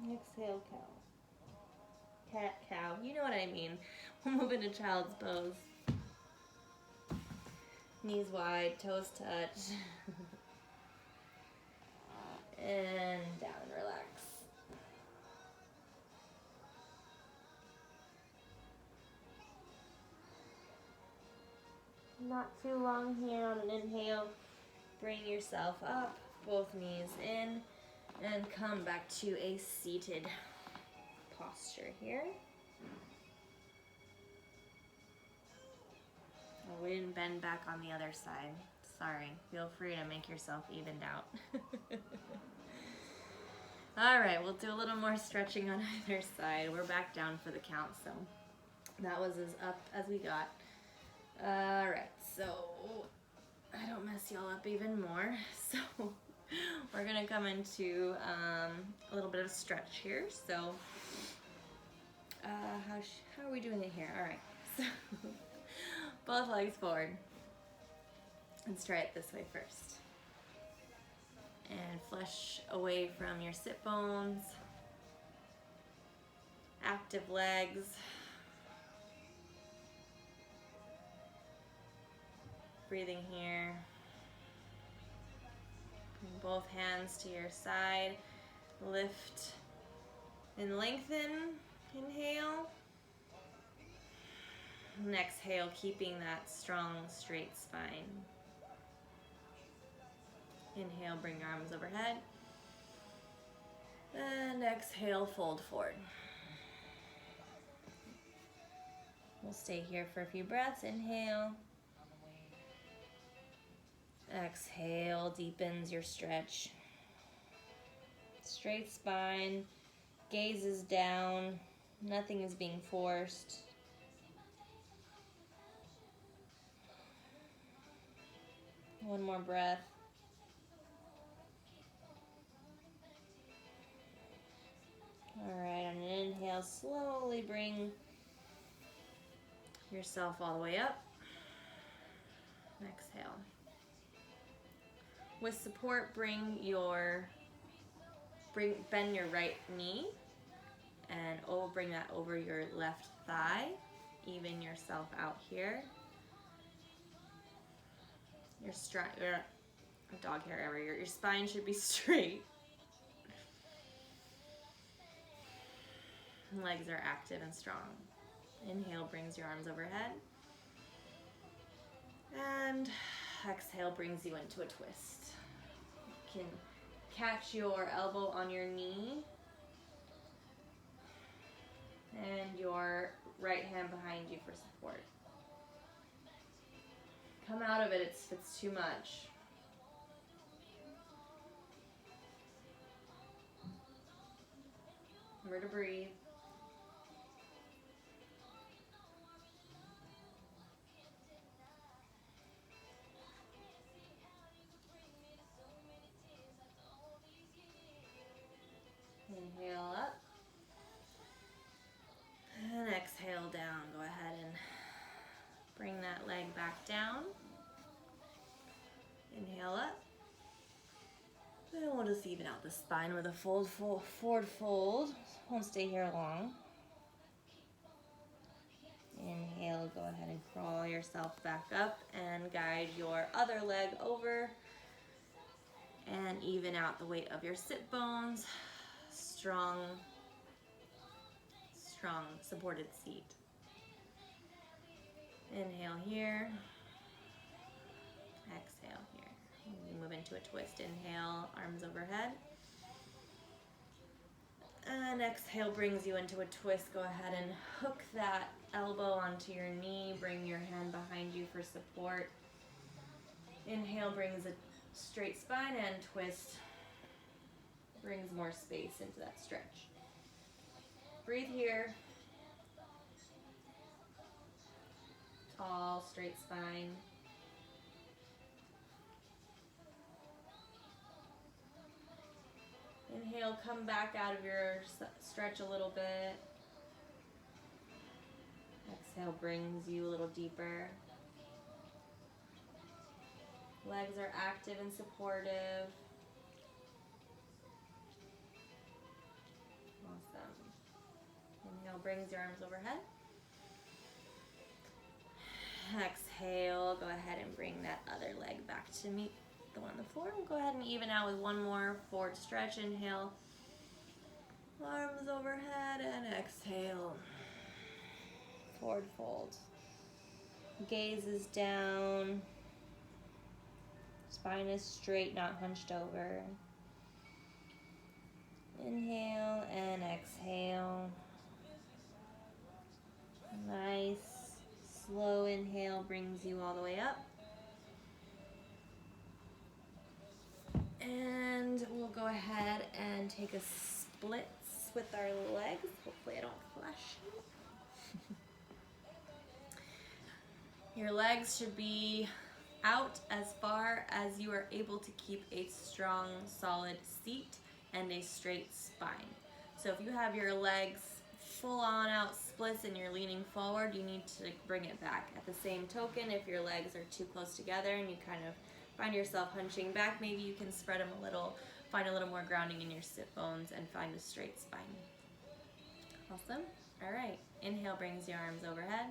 Exhale, cow. Cat-cow. You know what I mean. We'll move into child's pose. Knees wide, toes touch. And down, relax. Not too long here on an inhale. Bring yourself up, both knees in, and come back to a seated posture here. Oh, we didn't bend back on the other side. Sorry. Feel free to make yourself evened out. All right, we'll do a little more stretching on either side. We're back down for the count, so that was as up as we got. All right, so I don't mess y'all up even more. So we're gonna come into a little bit of stretch here. So how are we doing it here? All right, so both legs forward. Let's try it this way first. And flesh away from your sit bones. Active legs. Breathing here. Bring both hands to your side. Lift and lengthen. Inhale. And exhale, keeping that strong, straight spine. Inhale, bring your arms overhead. And exhale, fold forward. We'll stay here for a few breaths. Inhale. Exhale, deepens your stretch. Straight spine, gaze is down, nothing is being forced. One more breath. All right, on an inhale, slowly bring yourself all the way up. Exhale. With support, bend your right knee and bring that over your left thigh. Even yourself out here. Your dog hair everywhere. Your spine should be straight. Legs are active and strong. Inhale brings your arms overhead. And exhale brings you into a twist. You can catch your elbow on your knee and your right hand behind you for support. Come out of it if it's too much. Remember to breathe. Inhale up. And exhale down. Go ahead and bring that leg back down. Inhale up. And we'll just even out the spine with a forward fold. Won't stay here long. Inhale, go ahead and crawl yourself back up and guide your other leg over. And even out the weight of your sit bones. Strong supported seat. Inhale here. Exhale here. We move into a twist. Inhale, arms overhead. And exhale brings you into a twist. Go ahead and hook that elbow onto your knee. Bring your hand behind you for support. Inhale brings a straight spine, and twist brings more space into that stretch. Breathe here. Tall, straight spine. Inhale, come back out of your stretch a little bit. Exhale brings you a little deeper. Legs are active and supportive. Awesome. Inhale brings your arms overhead. Exhale, go ahead and bring that other leg back to meet the one on the floor. We'll go ahead and even out with one more forward stretch. Inhale, arms overhead, and exhale, forward fold. Gaze is down. Spine is straight, not hunched over. Inhale and exhale. Nice. Slow inhale brings you all the way up. And we'll go ahead and take a splits with our legs. Hopefully I don't flash you. Your legs should be out as far as you are able to keep a strong, solid seat and a straight spine. So if you have your legs full on out splits and you're leaning forward, you need to bring it back. At the same token, if your legs are too close together and you kind of find yourself hunching back, maybe you can spread them a little, find a little more grounding in your sit bones and find a straight spine. Awesome. All right. Inhale brings your arms overhead.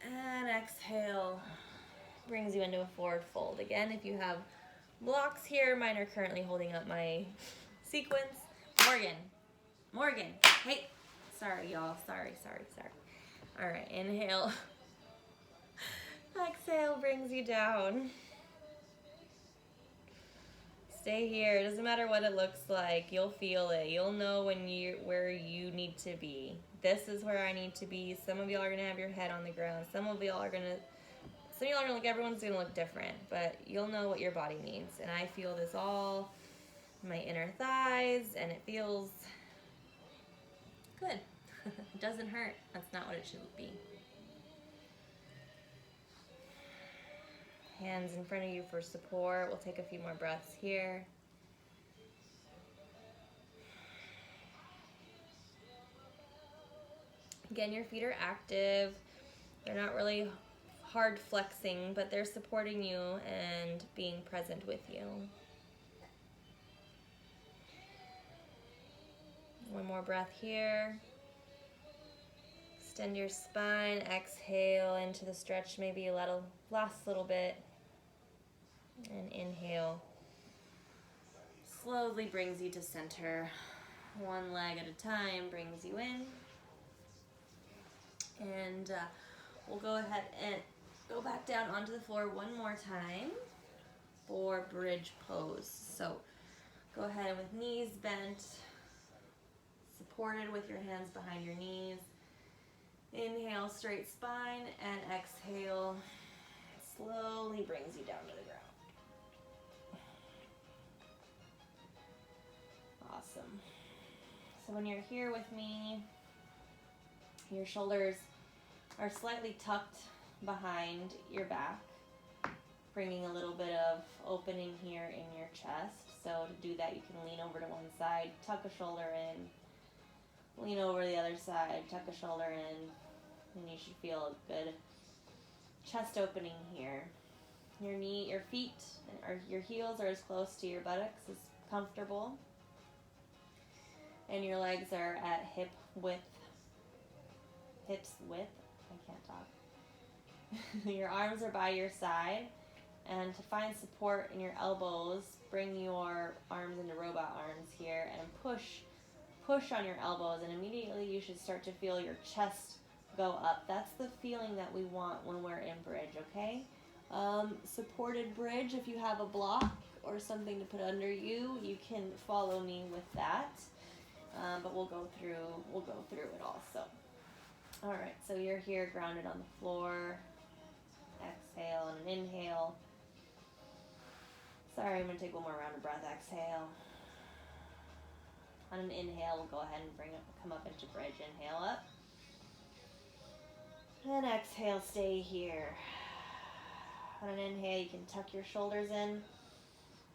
And exhale brings you into a forward fold. Again, if you have blocks here, mine are currently holding up my sequence. Morgan, hey, sorry y'all, sorry. All right, inhale. Exhale brings you down. Stay here. It doesn't matter what it looks like. You'll feel it. You'll know where you need to be. This is where I need to be. Some of y'all are gonna have your head on the ground. Some of y'all are gonna look. Everyone's gonna look different, but you'll know what your body needs. And I feel this all in my inner thighs, and it feels good. It doesn't hurt. That's not what it should be. Hands in front of you for support. We'll take a few more breaths here. Again, your feet are active. They're not really hard flexing, but they're supporting you and being present with you. One more breath here. Extend your spine. Exhale into the stretch, maybe last little bit. And inhale. Slowly brings you to center. One leg at a time brings you in. And we'll go ahead and go back down onto the floor one more time for bridge pose. So go ahead with knees bent, supported with your hands behind your knees. Inhale, straight spine, and exhale, slowly brings you down to the ground. Awesome. So when you're here with me, your shoulders are slightly tucked behind your back, bringing a little bit of opening here in your chest. So to do that, you can lean over to one side, tuck a shoulder in, lean over to the other side, tuck a shoulder in, and you should feel a good chest opening here. Your feet or your heels are as close to your buttocks as comfortable, and your legs are at hips width. I can't talk. Your arms are by your side, and to find support in your elbows, bring your arms into robot arms here and push on your elbows, and immediately you should start to feel your chest go up. That's the feeling that we want when we're in bridge, okay? Supported bridge, if you have a block or something to put under you, you can follow me with that. But we'll go through it all. So, all right, so you're here grounded on the floor. Exhale and an inhale. Sorry, I'm going to take one more round of breath. Exhale. On an inhale, we'll go ahead and come up into bridge. Inhale up. And exhale, stay here. On an inhale, you can tuck your shoulders in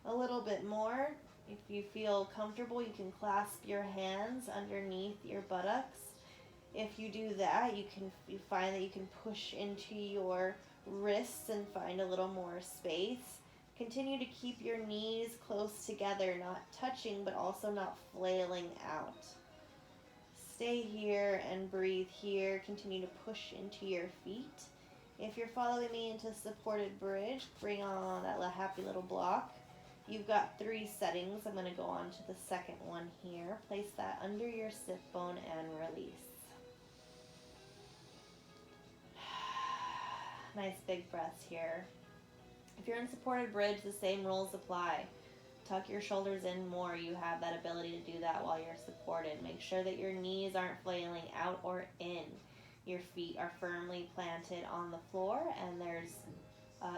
a little bit more. If you feel comfortable, you can clasp your hands underneath your buttocks. If you do that, you find that you can push into your wrists and find a little more space. Continue to keep your knees close together, not touching, but also not flailing out. Stay here and breathe here. Continue to push into your feet. If you're following me into supported bridge, bring on that happy little block. You've got 3 settings. I'm going to go on to the second one here. Place that under your sit bone and release. Nice big breaths here. If you're in supported bridge, the same rules apply. Tuck your shoulders in more. You have that ability to do that while you're supported. Make sure that your knees aren't flailing out or in. Your feet are firmly planted on the floor, and there's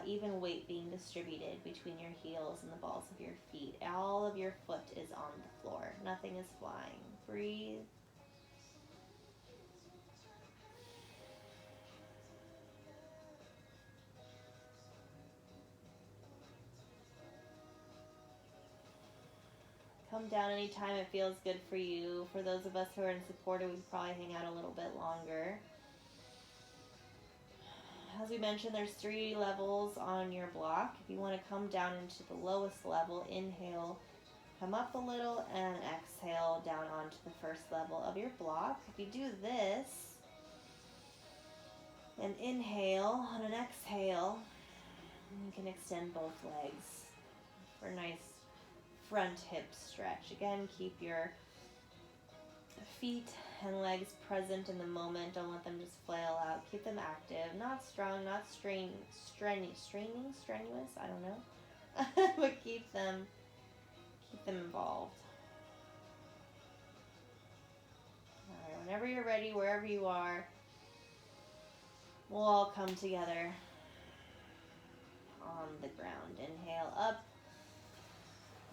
even weight being distributed between your heels and the balls of your feet. All of your foot is on the floor. Nothing is flying. Breathe. Come down anytime it feels good for you. For those of us who are in supported, we could probably hang out a little bit longer. As we mentioned, there's 3 levels on your block. If you want to come down into the lowest level, inhale, come up a little, and exhale down onto the first level of your block. If you do this, and inhale, on an exhale, you can extend both legs for a nice front hip stretch. Again, keep your feet and legs present in the moment. Don't let them just flail out. Keep them active, not strong, not strenuous. I don't know, but keep them involved. All right, whenever you're ready, wherever you are, we'll all come together on the ground. Inhale up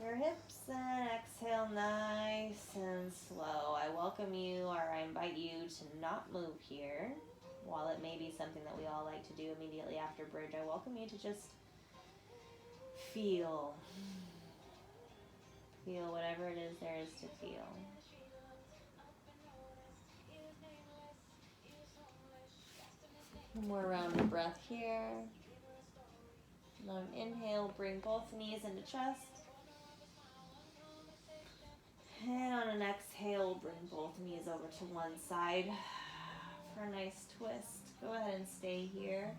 your hips and exhale nice and slow. I welcome you, or I invite you to not move here. While it may be something that we all like to do immediately after bridge, I welcome you to just feel whatever it is there is to feel. One more round of breath here. And on an inhale, bring both knees into chest. And on an exhale, bring both knees over to one side for a nice twist. Go ahead and stay here.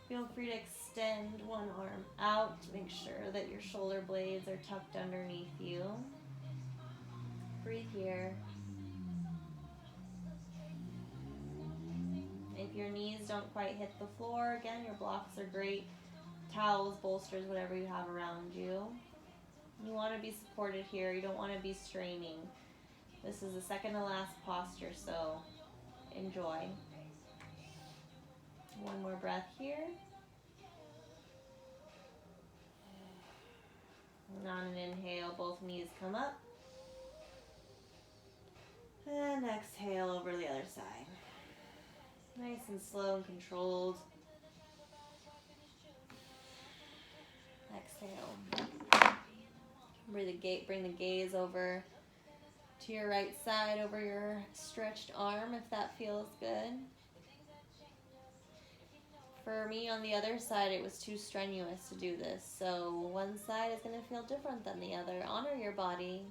Feel free to extend one arm out. Make sure that your shoulder blades are tucked underneath you. Breathe here. If your knees don't quite hit the floor, again, your blocks are great. Towels, bolsters, whatever you have around you. You want to be supported here. You don't want to be straining. This is the second to last posture, so enjoy. One more breath here. And on an inhale, both knees come up. And exhale over the other side. Nice and slow and controlled. Exhale. Bring the gaze over to your right side, over your stretched arm, if that feels good. For me, on the other side, it was too strenuous to do this. So one side is going to feel different than the other. Honor your body.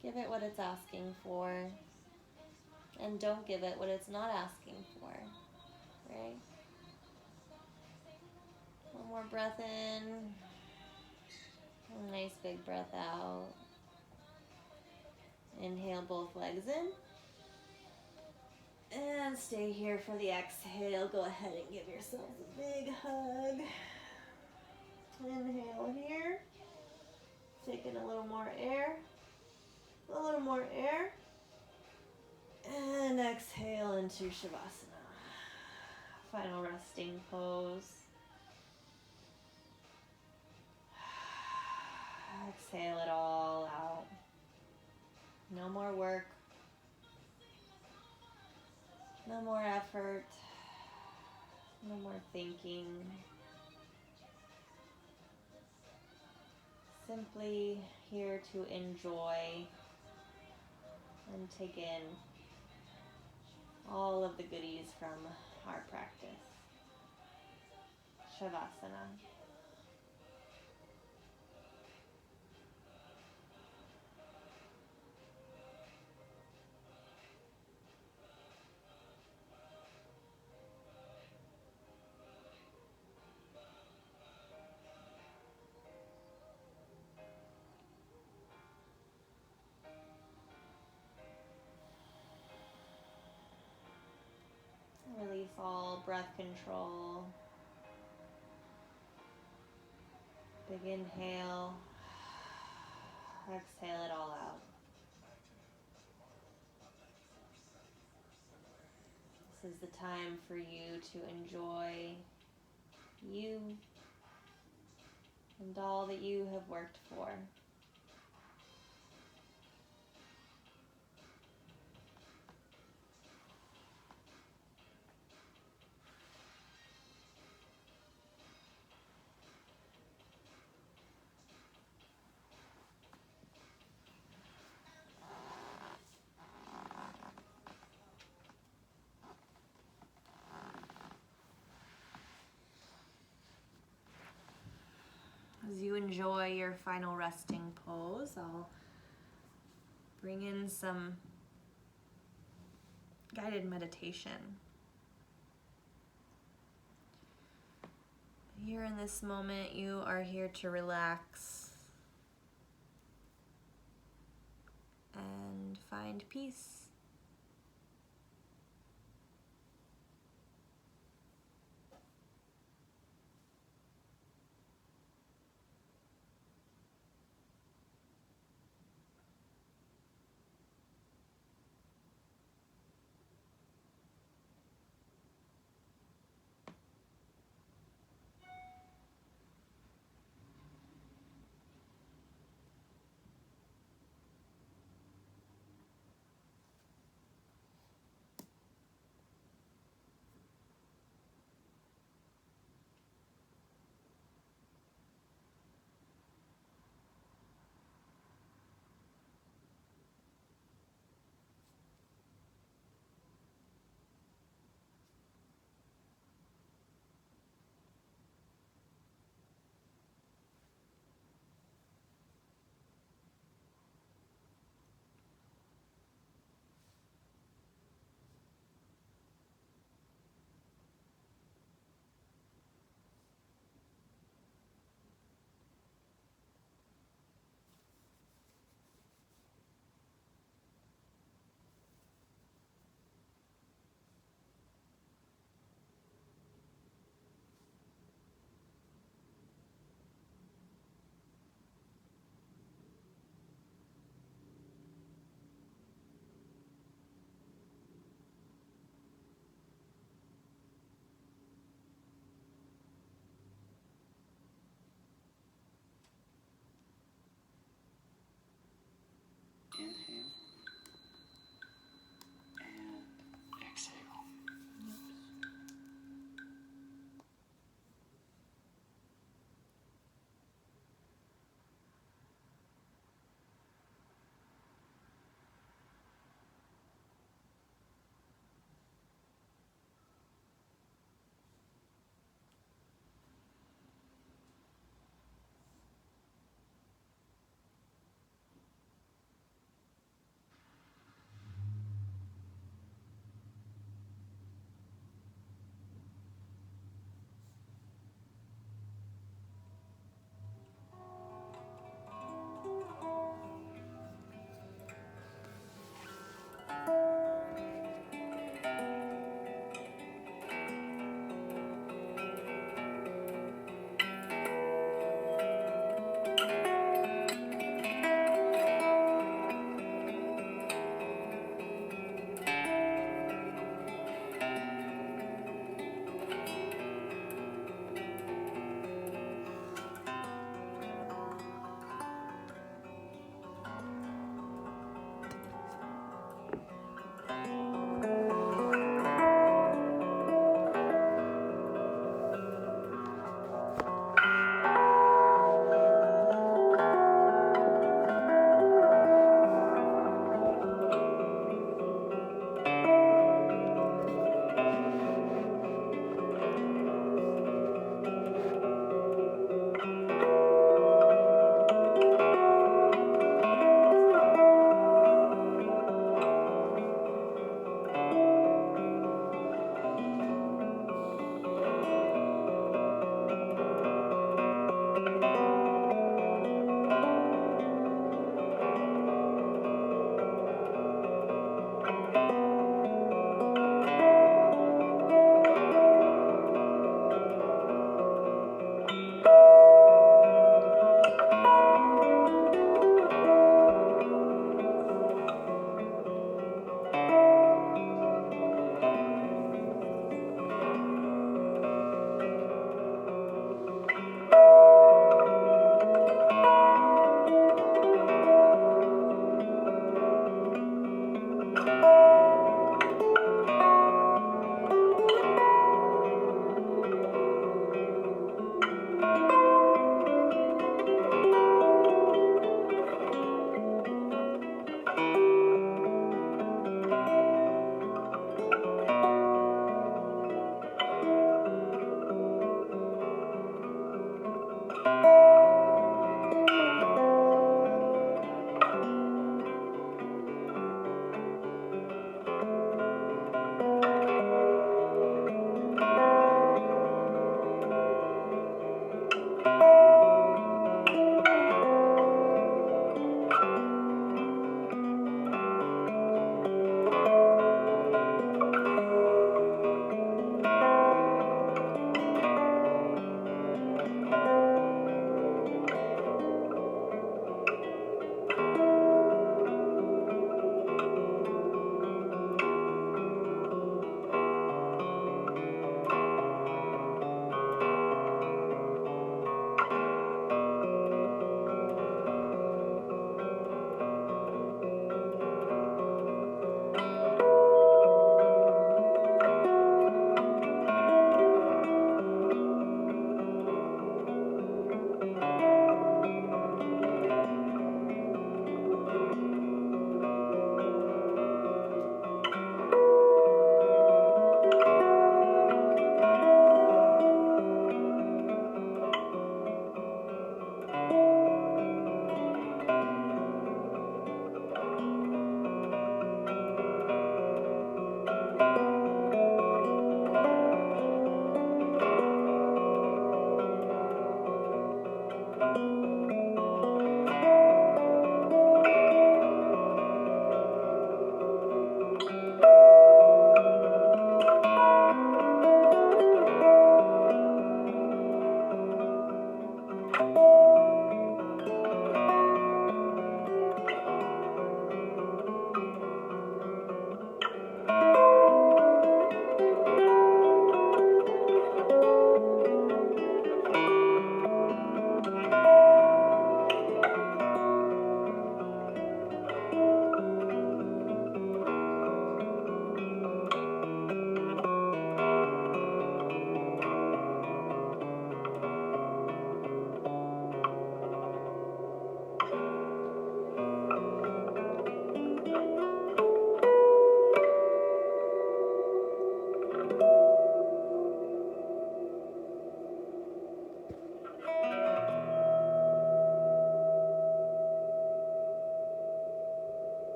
Give it what it's asking for. And don't give it what it's not asking for. Right? One more breath in. A nice big breath out. Inhale both legs in. And stay here for the exhale. Go ahead and give yourselves a big hug. Inhale here. Taking a little more air. A little more air. And exhale into Shavasana. Final resting pose. Exhale it all out. No more work. No more effort. No more thinking. Simply here to enjoy and take in all of the goodies from our practice. Shavasana. Release all breath control. Big inhale. Exhale it all out. This is the time for you to enjoy you and all that you have worked for. As you enjoy your final resting pose, I'll bring in some guided meditation. Here in this moment, you are here to relax and find peace.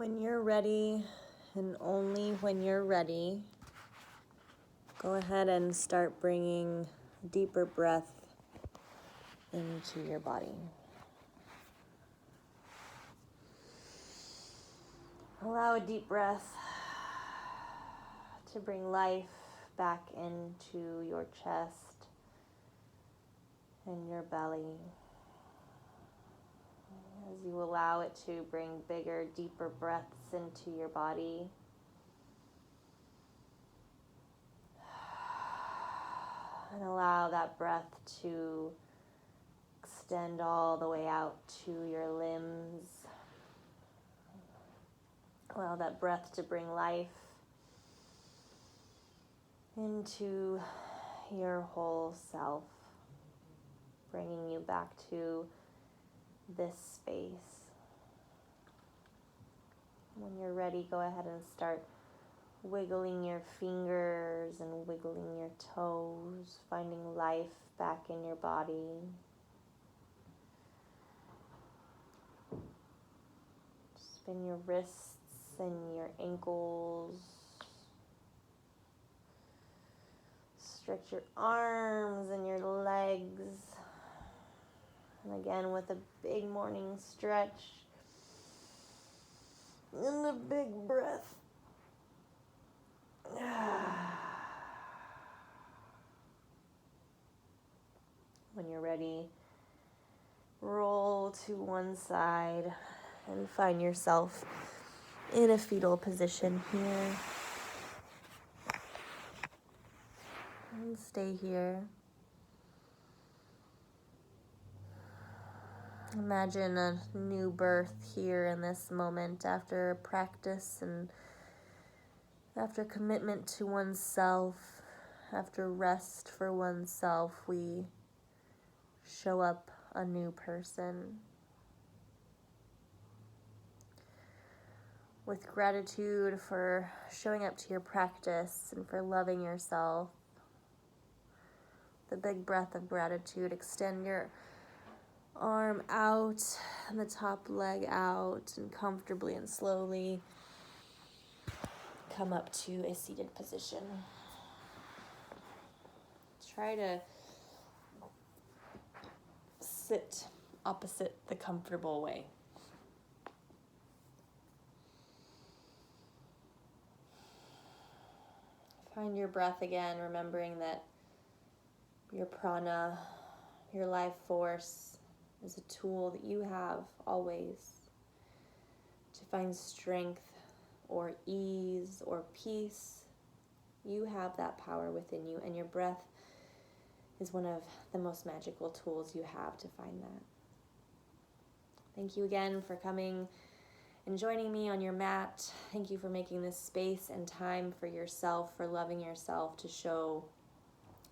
When you're ready, and only when you're ready, go ahead and start bringing a deeper breath into your body. Allow a deep breath to bring life back into your chest and your belly. As you allow it to bring bigger, deeper breaths into your body, and allow that breath to extend all the way out to your limbs. Allow that breath to bring life into your whole self, bringing you back to this space. When you're ready, go ahead and start wiggling your fingers and wiggling your toes, finding life back in your body. Spin your wrists and your ankles. Stretch your arms and your legs. And again, with a big morning stretch and a big breath. When you're ready, roll to one side and find yourself in a fetal position here. And stay here. Imagine a new birth here in this moment after practice and after commitment to oneself, after rest for oneself, we show up a new person. With gratitude for showing up to your practice and for loving yourself, the big breath of gratitude, extend your arm out and the top leg out, and comfortably and slowly come up to a seated position. Try to sit opposite the comfortable way. Find your breath again, remembering that your prana, your life force, is a tool that you have always to find strength or ease or peace. You have that power within you, and your breath is one of the most magical tools you have to find that. Thank you again for coming and joining me on your mat. Thank you for making this space and time for yourself, for loving yourself, to show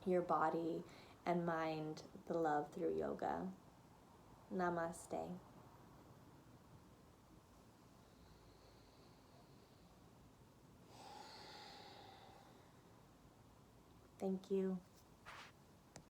your body and mind the love through yoga. Namaste. Thank you.